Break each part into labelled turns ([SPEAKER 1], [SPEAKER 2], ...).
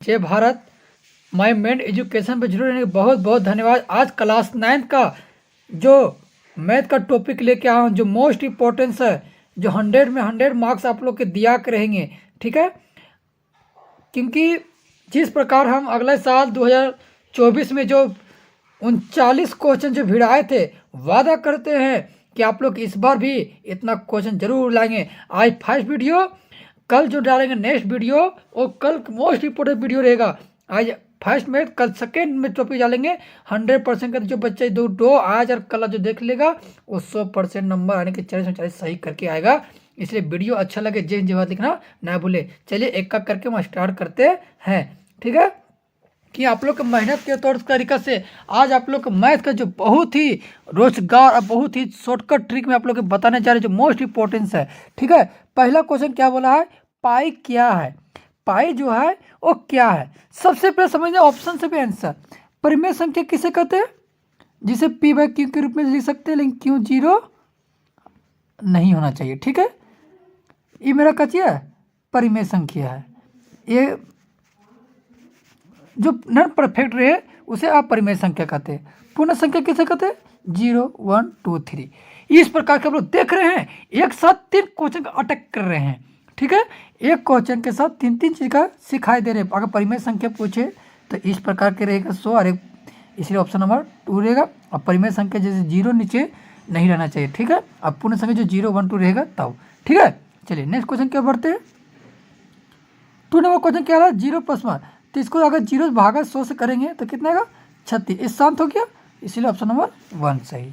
[SPEAKER 1] जय Bharat. My main education पे जुड़े रहने के बहुत बहुत धन्यवाद। आज क्लास 9 का जो मैथ का टॉपिक लेके आया हूँ, जो मोस्ट इम्पोर्टेंस है, जो 100 में 100 मार्क्स आप लोग के दिया के रहेंगे, ठीक है। क्योंकि जिस प्रकार हम अगले साल 2024 में जो 39 क्वेश्चन जो भिड़ाए थे, वादा करते हैं कि आप लोग इस बार भी इतना क्वेश्चन जरूर लाएंगे। आज फर्स्ट वीडियो, कल जो डालेंगे नेक्स्ट वीडियो, और कल मोस्ट इंपोर्टेंट वीडियो रहेगा। आज फर्स्ट में, कल सेकेंड में टॉपिक डालेंगे। 100% का जो बच्चा दो आज और कल जो देख लेगा वो 100% नंबर आने के 40 सही करके आएगा। इसलिए वीडियो अच्छा लगे जय जवाब लिखना ना भूले। चलिए एक एक करके हम स्टार्ट करते हैं, ठीक है। कि आप लोग मेहनत के तौर तरीका से आज आप लोग मैथ का जो बहुत ही रोजगार और बहुत ही शॉर्टकट ट्रिक में आप लोग को बताने जा रहे हैं, जो मोस्ट इंपॉर्टेंस है, ठीक है। पहला क्वेश्चन क्या बोला है, पाई क्या है। पाई जो है वो क्या है, सबसे पहले समझना ऑप्शन से भी आंसर। परिमेय संख्या किसे कहते हैं, जिसे पी बाई क्यू के रूप में लिख सकते हैं, लेकिन क्यू जीरो नहीं होना चाहिए, ठीक है। ये मेरा कचिया परिमेय संख्या है। ये जो नॉन परफेक्ट रहे उसे आप परिमेय संख्या कहते हैं। पूर्ण संख्या किसे कहते हैं, 0 1 2 3। इस प्रकार के आप लोग देख रहे हैं, एक साथ 3 क्वेश्चन का अटैक कर रहे हैं, ठीक है। एक क्वेश्चन के साथ 3 चीज का सिखाई दे रहे हैं। अगर परिमेय संख्या पूछे तो इस प्रकार के रहेगा 100 और एक, इसलिए ऑप्शन नंबर 2 रहेगा। और परिमेय संख्या जैसे 0 नीचे नहीं रहना चाहिए, ठीक है। अब पूर्ण संख्या जो 0 1 2 रहेगा तब, ठीक है। चलिए नेक्स्ट क्वेश्चन क्या बढ़ते हैं। 2 नंबर क्वेश्चन क्या है, 0 + 1। तो इसको अगर 0 भागा 100 से करेंगे तो कितना आएगा, 36। इस शांत हो गया, इसीलिए ऑप्शन नंबर 1 सही।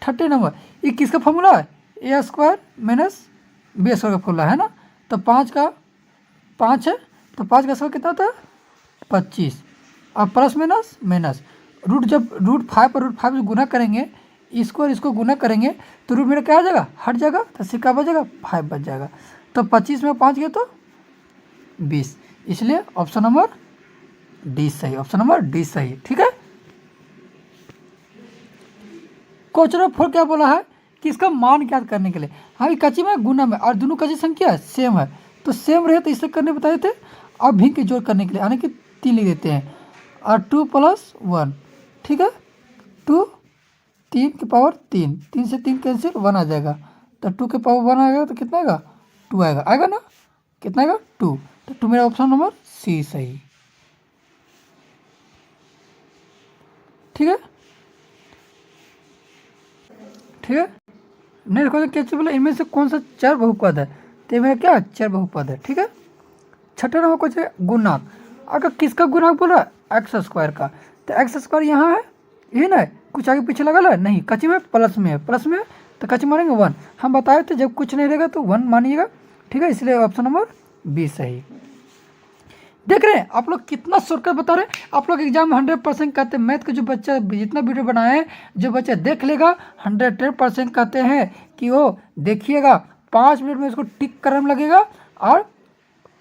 [SPEAKER 1] 30 नंबर, ये किसका फॉर्मूला है, ए स्क्वायर माइनस बी स्क्वायर का फॉर्मूला है ना। तो 5 का 5 है, तो 5 का स्क्वायर कितना होता है, 25। अब प्लस माइनस माइनस रूट, जब √5 और √5 से गुना करेंगे, इसको और इसको गुना करेंगे तो रूट मेरा क्या आ जाएगा, हट जाएगा, तो सिक्का बच जाएगा, 5 बच जाएगा। तो 25 में 5 गए तो 20, इसलिए ऑप्शन नंबर डी सही, ऑप्शन नंबर डी सही, ठीक है। क्वेश्चन नंबर 4 क्या बोला है कि इसका मान ज्ञात करने के लिए, हाँ कच्ची में गुना में, और दोनों कच्ची संख्या सेम है, तो सेम रहे तो इससे करने बताए थे। अब भिन्न के जोड़ करने के लिए यानी कि 3 लिख देते हैं, और 2 + 1, ठीक है। 2 3 की पावर 3, 3 से 3 कैंसिल, 1 आ जाएगा। तो 2 के पावर 1 आएगा तो कितना आएगा, 2 आएगा, आएगा ना, कितना आएगा 2। तो 2 मेरा ऑप्शन नंबर सी सही, ठीक है, ठीक है। नेक्स्ट क्वेश्चन क्या बोला, इनमें से कौन सा 4 बहुपद है, तो मेरा क्या 4 बहुपद है, ठीक है। छठा नंबर क्वेश्चन गुणांक, अगर किसका गुणांक बोला, एक्स स्क्वायर का। तो एक्स स्क्वायर यहाँ है, ये ना कुछ आगे पीछे लगा है नहीं, कच्ची में प्लस में है, प्लस में तो कच्ची मानेंगे 1। हम बताए थे जब कुछ नहीं रहेगा तो 1 मानिएगा, ठीक है। इसलिए ऑप्शन नंबर बी सही। देख रहे हैं आप लोग कितना शॉर्टकट बता रहे हैं। आप लोग एग्जाम में 100% कहते हैं, मैथ का जो बच्चा जितना वीडियो बनाए हैं, जो बच्चा देख लेगा 110% कहते हैं कि वो देखिएगा 5 मिनट में इसको टिक करने में लगेगा, और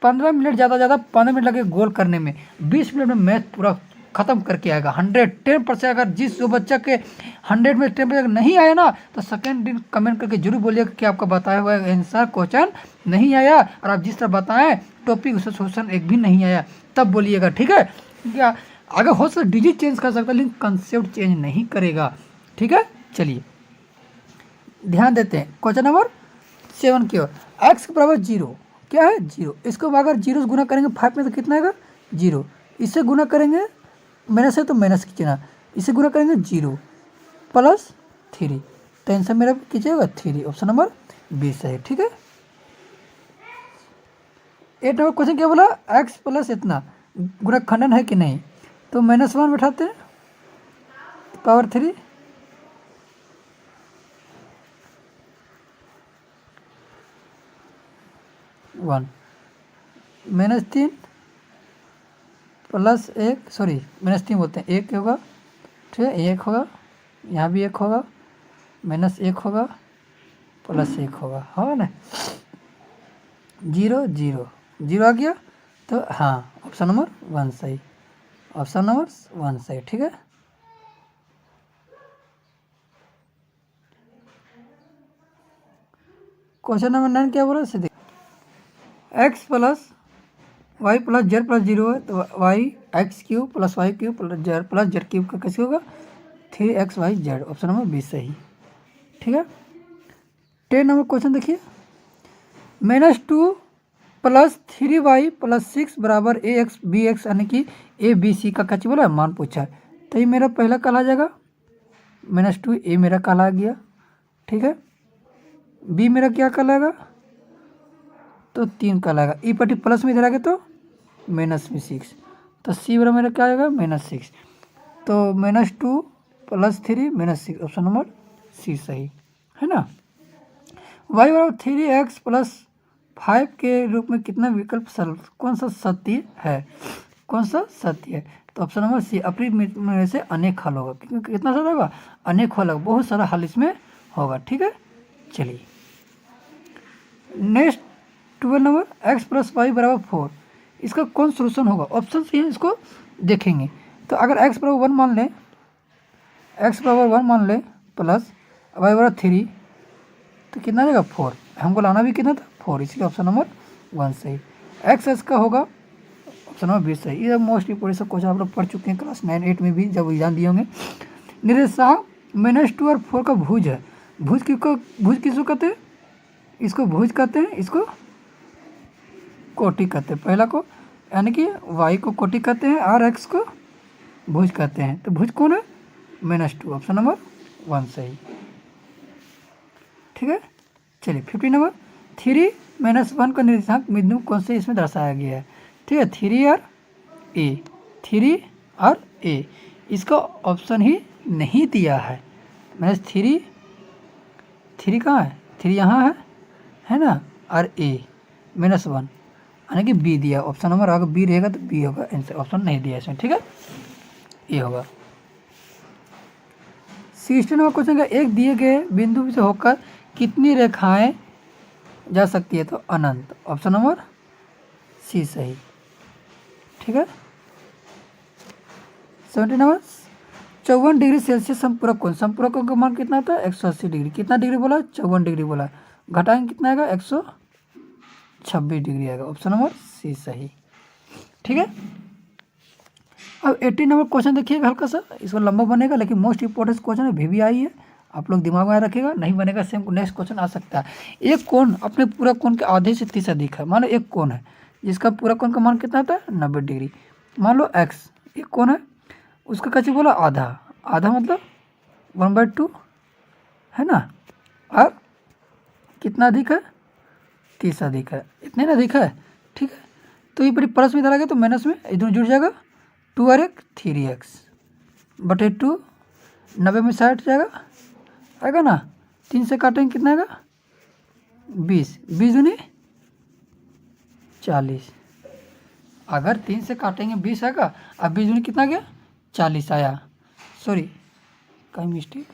[SPEAKER 1] 15 मिनट ज़्यादा 15 मिनट लगेगा गोल करने में, 20 मिनट में मैथ पूरा खत्म करके आएगा 110%। अगर जिस जो बच्चा के 100 में 10% नहीं आया ना, तो सेकेंड दिन कमेंट करके जरूर बोलिएगा कि आपका बताया हुआ आंसर क्वेश्चन नहीं आया, और आप जिस तरह बताएं टॉपिक उससे सोल्यूशन एक भी नहीं आया, तब बोलिएगा, ठीक है। क्या अगर हो सकता डिजिट चेंज कर सकता है, लेकिन कंसेप्ट चेंज नहीं करेगा, ठीक है। चलिए ध्यान देते हैं क्वेश्चन नंबर 7 की ओर। एक्स के बराबर 0 क्या है, 0। इसको अगर 0 से गुना करेंगे 5 में तो कितना आएगा, 0। इससे गुना करेंगे माइनस है तो माइनस कीजिएगा, इससे गुना करेंगे 0 + 3, तो आंसर मेरा कीजिएगा 3, ऑप्शन नंबर बी सही, ठीक है। 8 नंबर क्वेश्चन क्या बोला, एक्स प्लस इतना गुना खंडन है कि नहीं। तो -1 बैठाते हैं, पावर 3, -3 + 1, सॉरी -3 बोलते हैं, 1 होगा, ठीक है, 1 होगा, यहाँ भी 1 होगा, -1 होगा, +1 होगा, हाँ ना। 0 0 0 आ गया, तो हाँ ऑप्शन नंबर 1 सही, ऑप्शन नंबर 1 सही, ठीक है। क्वेश्चन नंबर 9 क्या बोला, X plus Y plus Z plus 0 है तो Y X cube plus Y cube plus Z cube का कैसे होगा 3xy z। ऑप्शन नंबर 20 सही। ठीक है। 10 नंबर क्वेश्चन देखिए, -2 प्लस 3y प्लस 6 बराबर ए एक्स बी एक्स यानी कि ए बी सी का कैसे बोला मान पूछा है। तो ये मेरा पहला कल आ जाएगा, -2 ए मेरा कल आ गया। ठीक है। बी मेरा क्या कल आएगा, तो 3 कल आएगा। ई पट्टी प्लस में इधर आ गया तो -6, तो सी बराबर मेरा क्या आएगा -6। तो -2 प्लस 3 -6 ऑप्शन नंबर सी सही है ना। वाई बराबर 3x प्लस 5 के रूप में कितना विकल्प सरल कौन सा सत्य है, कौन सा सत्य है। तो ऑप्शन नंबर सी अपनी में से अनेक हल होगा, क्योंकि कितना सारा होगा अनेक हल होगा, बहुत सारा हल इसमें होगा। ठीक है। चलिए next 12 number x plus Y बराबर 4, इसका कौन सोल्यूशन होगा। ऑप्शन सी है, इसको देखेंगे। तो अगर x बराबर 1 मान लें, x बराबर 1 मान लें प्लस वाई बराबर 3, तो कितना रहेगा 4। हमको लाना भी कितना था 4, इसलिए ऑप्शन नंबर 1 सही। एक्स का होगा ऑप्शन नंबर 20 सही। ये मोस्ट इंपोर्टेंट सब क्वेश्चन आप लोग पढ़ चुके हैं क्लास 9 8 में भी जब एग्जाम दिए होंगे। निर्देशांक -2 और 4 का भुज है। भुज किसको कहते हैं, इसको भुज कहते हैं, इसको कोटि कहते हैं। पहला को यानी कि y को कोटि कहते हैं और x को भुज कहते हैं। तो भुज कौन है -2, ऑप्शन नंबर 1 सही। ठीक है। चलिए 50 नंबर 3 - 1 का निर्देशांक बिंदु कौन से इसमें दर्शाया गया है। ठीक है। 3 और a, इसका ऑप्शन ही नहीं दिया है। -3 कहाँ है, 3 यहाँ है ना, और a -1 यानी कि बी दिया। ऑप्शन नंबर अगर बी रहेगा तो बी होगा आंसर, ऑप्शन नहीं दिया इसमें। ठीक है, ये होगा। 16 नंबर क्वेश्चन का एक दिए गए बिंदु से होकर कितनी रेखाएं जा सकती है, तो अनंत। ऑप्शन नंबर सी सही। ठीक है। 17 नंबर 54 डिग्री सेल्सियस संपूरक कोण, संपूरक कोण का मान कितना होता है 180 डिग्री। कितना डिग्री बोला 54 डिग्री बोला, घटाएंगे कितना आएगा 126 डिग्री आएगा। ऑप्शन नंबर सी सही। ठीक है। अब 18 नंबर क्वेश्चन देखिएगा, हल्का सा इसको लंबा बनेगा लेकिन मोस्ट इंपॉर्टेंट क्वेश्चन है, VVI है, आप लोग दिमाग में रखिएगा। नहीं बनेगा सेम नेक्स्ट क्वेश्चन आ सकता है। एक कोण अपने पूरा कोण के आधे से 30 अधिक है। मान लो एक कोण है जिसका पूरा कोण का मान कितना होता है 90 डिग्री। मान लो x एक कोण है, उसका कैसे बोला आधा, आधा मतलब 1/2 है ना, और कितना अधिक है 30 अधिक है, इतने ना अधिक है। ठीक है। तो ये बड़ी प्लस में इधर आ गया तो माइनस में इधर जुड़ जाएगा 2 और 1 3x बटे 2, 90 में 60 जाएगा आएगा ना, 3 से काटेंगे कितना आएगा 20, 20 दूनी 40। अगर 3 से काटेंगे 20 आएगा, अब 20 दूनी कितना गया 40 आया, सॉरी कहीं मिस्टेक।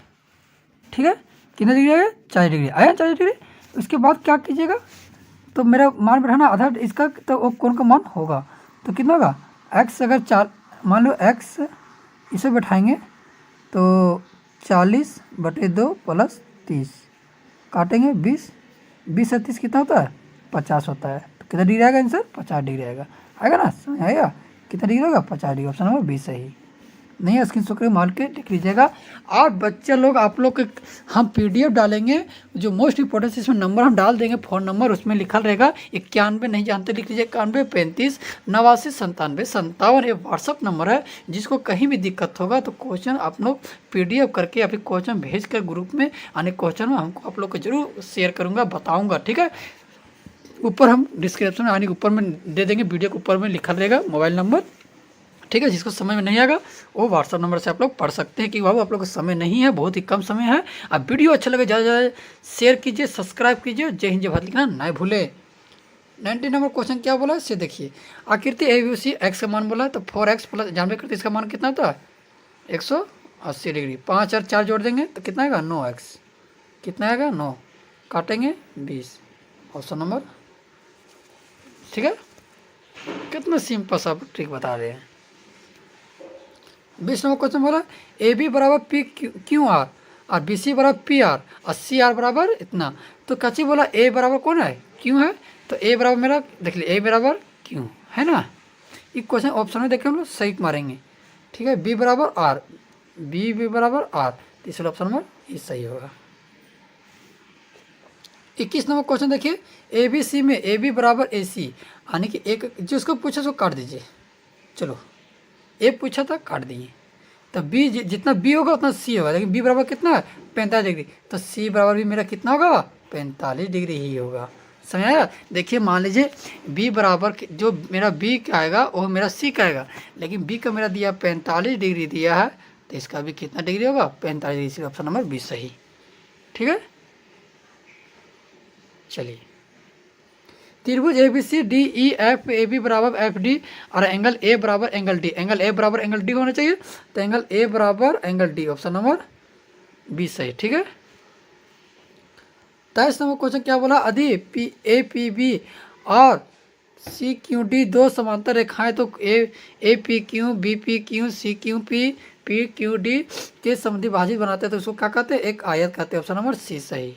[SPEAKER 1] ठीक है। कितना डिग्री आया 40 डिग्री आया, 40 डिग्री। उसके बाद क्या कीजिएगा, तो मेरा मान बैठाना आधा इसका, तो वो कौन का मान होगा तो कितना होगा x, अगर 4 मान लो x इसे बैठाएंगे तो 40 बटे 2 प्लस 30, काटेंगे 20, 20 से 30 कितना होता है 50 होता है। तो कितना डिग्री आएगा आंसर 50 डिग्री आएगा, आएगा ना, समझ आएगा कितना डिग्री होगा 50 डिग्री। ऑप्शन नंबर 20 सही। नहीं स्क्रीन शॉट करके मार के लिख लीजिएगा। और बच्चे लोग आप लोग के हम PDF डालेंगे, जो मोस्ट इंपॉर्टेंट इसमें नंबर हम डाल देंगे, फ़ोन नंबर उसमें लिखा रहेगा 91 नहीं जानते लिख लीजिए 91 35 89 97 57। ये व्हाट्सअप नंबर है, जिसको कहीं भी दिक्कत होगा तो क्वेश्चन आप लोग PDF करके या फिर क्वेश्चन भेज कर ग्रुप में आने क्वेश्चन में हमको आप लोग को जरूर शेयर करूँगा, बताऊँगा। ठीक है। ऊपर हम डिस्क्रिप्शन में आने के ऊपर में दे देंगे, वीडियो के ऊपर में लिखा रहेगा मोबाइल नंबर। ठीक है। जिसको समय में नहीं आएगा वो व्हाट्सअप नंबर से आप लोग पढ़ सकते हैं कि बाबू आप लोग को समय नहीं है, बहुत ही कम समय है। अब वीडियो अच्छा लगे ज़्यादा ज़्यादा शेयर कीजिए, सब्सक्राइब कीजिए। जय हिंद जय भारत लिखना ना भूले। 19 नंबर क्वेश्चन क्या बोला इसे देखिए, आकृति ABC x का मान बोला तो 4x प्लस जानवे करते इसका मान कितना होता है 180 डिग्री। 5 और 4 जोड़ देंगे तो कितना आएगा 9x, कितना आएगा 9, काटेंगे 20। ऑप्शन नंबर ठीक है। कितना सिंपल सा ट्रिक बता रहे हैं। 20 नंबर क्वेश्चन बोला AB बराबर PQR और BC बराबर PR और CR बराबर इतना। तो कच्ची बोला A बराबर कौन है Q है, तो ए बराबर मेरा देख लिया, ए बराबर क्यों है ना। ये क्वेश्चन ऑप्शन में देखें हम लोग सही मारेंगे, ठीक है। बी बराबर आर, बी बराबर आर, तो इसलिए ऑप्शन नंबर ये सही होगा। 21 नंबर क्वेश्चन देखिए, ए बी सी में ए बी बराबर ए सी, यानी कि एक जिसको पूछा उसको काट दीजिए। चलो ए पूछा था काट दिए, तो बी जितना बी होगा उतना सी होगा, लेकिन बी बराबर कितना है 45 डिग्री, तो सी बराबर भी मेरा कितना होगा 45 डिग्री ही होगा। समझ आया। देखिए मान लीजिए बी बराबर जो मेरा बी का आएगा वो मेरा सी का आएगा, लेकिन बी का मेरा दिया 45 डिग्री दिया है, तो इसका भी कितना डिग्री होगा 45 डिग्री, इसलिए ऑप्शन नंबर बी सही। ठीक है, चलिए त्रिभुज A B C D E F A B बराबर एफ डी और एंगल ए बराबर एंगल डी, एंगल ए बराबर एंगल डी होना चाहिए, तो एंगल ए बराबर angle D, option number B सही। ठीक है, 23 नंबर क्वेश्चन क्या बोला, यदि पी ए पी बी और सी क्यू डी दो समांतर रेखाएं तो A P Q B P Q C Q P P Q D के समद्विभाजित बनाते हैं तो उसको क्या कहते हैं, एक आयत कहते हैं, ऑप्शन नंबर सी सही।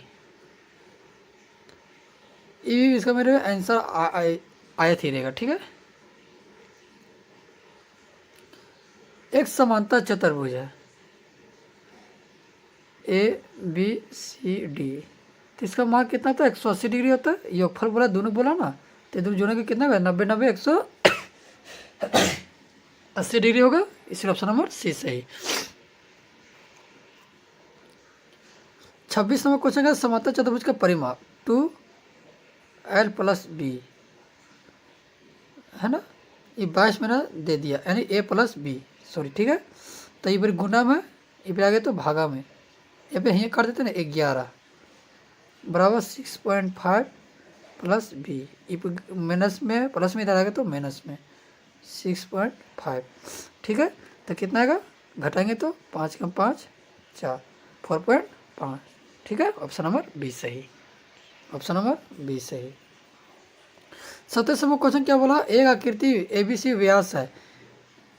[SPEAKER 1] ये इसका मेरे आंसर आयत ही रहेगा। ठीक है, एक समांतर चतुर्भुज है ए बी सी डी, तो इसका मान कितना होता है 180 डिग्री होता है। योगफल बोला दोनों बोला ना, तो दोनों जोड़ने के कितना होगा 90 90 180 डिग्री होगा, इसलिए ऑप्शन नंबर सी सही। 26 नंबर क्वेश्चन का समांतर चतुर्भुज का परिमाप 2l प्लस बी है ना, ये 22 मेरा दे दिया, यानी a प्लस बी सॉरी। ठीक है, तो ये बार गुना में ये पे आ गया तो भागा में, ये पे यहाँ कर देते ना 11 बराबर 6.5 प्लस बी, ये माइनस में प्लस में इधर आ गया तो माइनस में 6.5। ठीक है, तो कितना आएगा घटाएंगे तो 5 कम 5 4 4.5। ठीक है, ऑप्शन नंबर बी सही, ऑप्शन नंबर बी सही। 27 नंबर क्वेश्चन क्या बोला, एक आकृति ए बी सी व्यास है,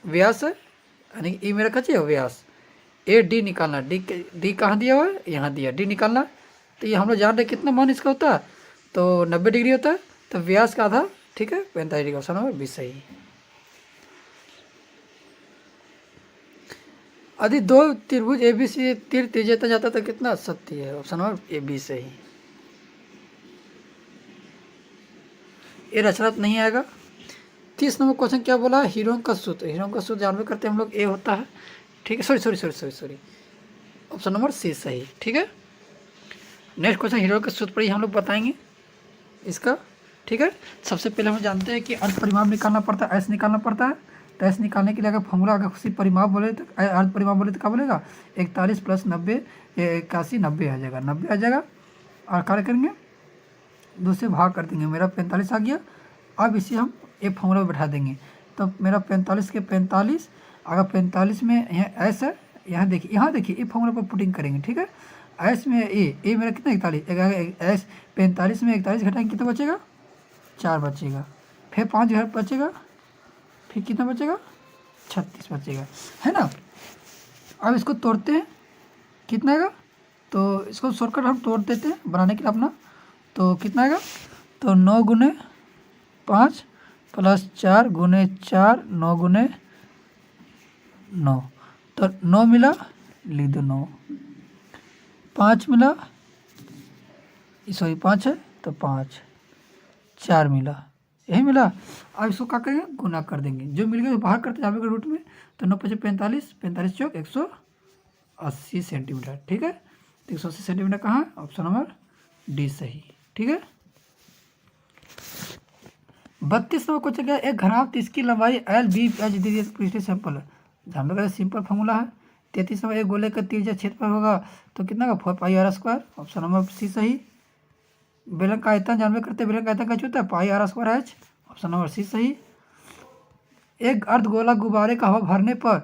[SPEAKER 1] व्यास है यानी ई मेरा क्या चाहिए व्यास, ए डी निकालना, डी कहाँ दिया हुआ है यहाँ दिया, डी निकालना, तो ये हम लोग जान रहे कितना मान इसका होता है, तो 90 डिग्री होता है, तो व्यास का आधा ठीक है 45 डिग्री, ऑप्शन नंबर बी सही। यदि दो त्रिभुज ए बी सी तीर त्रिज्यता जाता तो कितना 70 है, ऑप्शन नंबर ए बी सही। ये रचनात्मक नहीं आएगा। 30 नंबर क्वेश्चन क्या बोला, हीरों का सूत्र, हीरों का सूत्र जानवे करते हैं हम लोग ए होता है। ठीक है, सॉरी ऑप्शन नंबर सी सही। ठीक है, नेक्स्ट क्वेश्चन हीरो के सूत्र पर ही हम लोग बताएंगे इसका। ठीक है, सबसे पहले हम जानते हैं कि अर्ध परिमाप निकालना पड़ता है, एस निकालना पड़ता है, तो एस निकालने के लिए अगर फॉर्मूला अगर उसी परिमाप बोले तो अर्ध परिमाप बोले तो क्या बोलेगा 41 प्लस 90 81 90 आ जाएगा, 90 आ जाएगा, और कार्य करेंगे दूसरे भाग कर देंगे, मेरा 45 आ गया। अब इसे हम एक फॉर्मूला में बैठा देंगे, तो मेरा 45 के 45, अगर 45 में यहाँ एस है, यहाँ देखिए ये फॉर्मूला पर पुटिंग करेंगे। ठीक है, एस में ए मेरा कितना 41, एस 45 में 41 घटाएंगे कितना बचेगा 4 बचेगा, फिर 5 घर बचेगा, फिर कितना बचेगा 36 बचेगा, है ना। अब इसको तोड़ते हैं कितना आएगा, तो इसको शॉर्टकट हम तोड़ देते हैं बनाने के लिए अपना, तो कितना आएगा, तो 9 गुने 5 प्लस 4 गुने 4 9 गुने 9, तो 9 मिला लिख दो 9, 5 मिला सॉरी 5 है तो 5, 4 मिला, यही मिला। अब इसको क्या करेंगे गुना कर देंगे, जो मिल गया तो बाहर करते जाएंगे रूट में, तो 9 5 45 45 चौक 180 सेंटीमीटर। ठीक है, तो 180 सेंटीमीटर कहाँ है, ऑप्शन नंबर डी सही। ठीक है, 32 नंबर क्वेश्चन क्या है, एक घनाभ इसकी लंबाई एल बी एच दी है, पिछले सैंपल है, हम लोग का सिंपल फॉर्मूला है। 33 नंबर एक गोले का त्रिज्या क्षेत्रफल होगा तो कितना का 4 pi r square, option number C सही। बेलन का आयतन जानवे करते, बेलन का आयतन का होता है pi r square h, option number C सही। एक अर्धगोला गुब्बारे का हवा भरने पर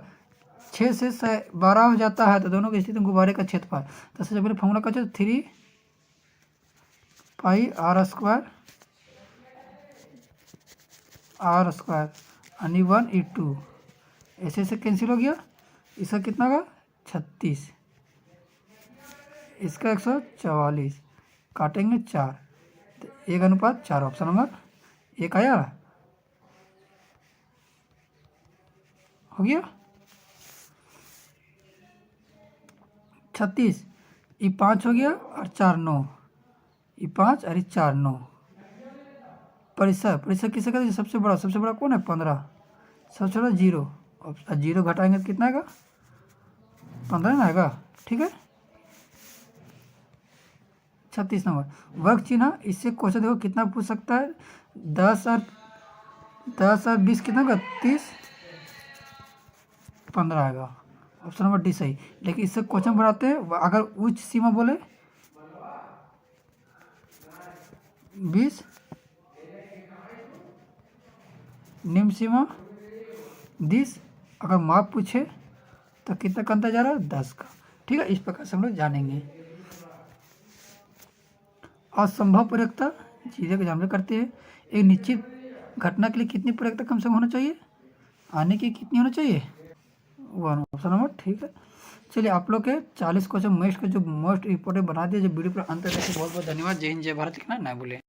[SPEAKER 1] 6 से 12 हो जाता है, तो दोनों की स्थिति में गुब्बारे का क्षेत्रफल, तो सबसे पहले फॉर्मूला का 3 पाई आर स्क्वायर यानी 1/2, ऐसे ऐसे कैंसिल हो गया, इसका कितना होगा 36, इसका 144, काटेंगे 4, तो 1:4 ऑप्शन नंबर 1 आया। हो गया। 36, ये 5 हो गया और 4 9, ये 5 और ये 4 9। परिसर किसे कहते हैं? सबसे बड़ा कौन है? 15। सबसे छोटा 0, और 0 घटाएंगे तो कितना आएगा? 15 ना आएगा। ठीक है। 36 नंबर वर्ग चिन्ह। इससे क्वेश्चन देखो कितना पूछ सकता है। 10 और 20 कितना होगा? 30, 15 आएगा। ऑप्शन नंबर डी सही। लेकिन इससे क्वेश्चन बनाते हैं, अगर उच्च सीमा बोले 20, निम्न सीमा 10, अगर माप पूछे तो कितना का अंतर जा रहा है? 10 का। ठीक है। इस प्रकार से हम लोग जानेंगे। असंभव पूरकता चीज़ें को जानवर करते हैं। एक निश्चित घटना के लिए कितनी पूरकता कम से कम होना चाहिए? आने की कितनी होना चाहिए? 1। ऑप्शन नंबर ठीक है। चलिए, आप लोग के 40 क्वेश्चन मोस्ट के जो मोस्ट इंपॉर्टेंट बना दिए, जो वीडियो पर अंत तक। बहुत बहुत धन्यवाद। जय हिंद, जय भारत। लिखना ना भूलें।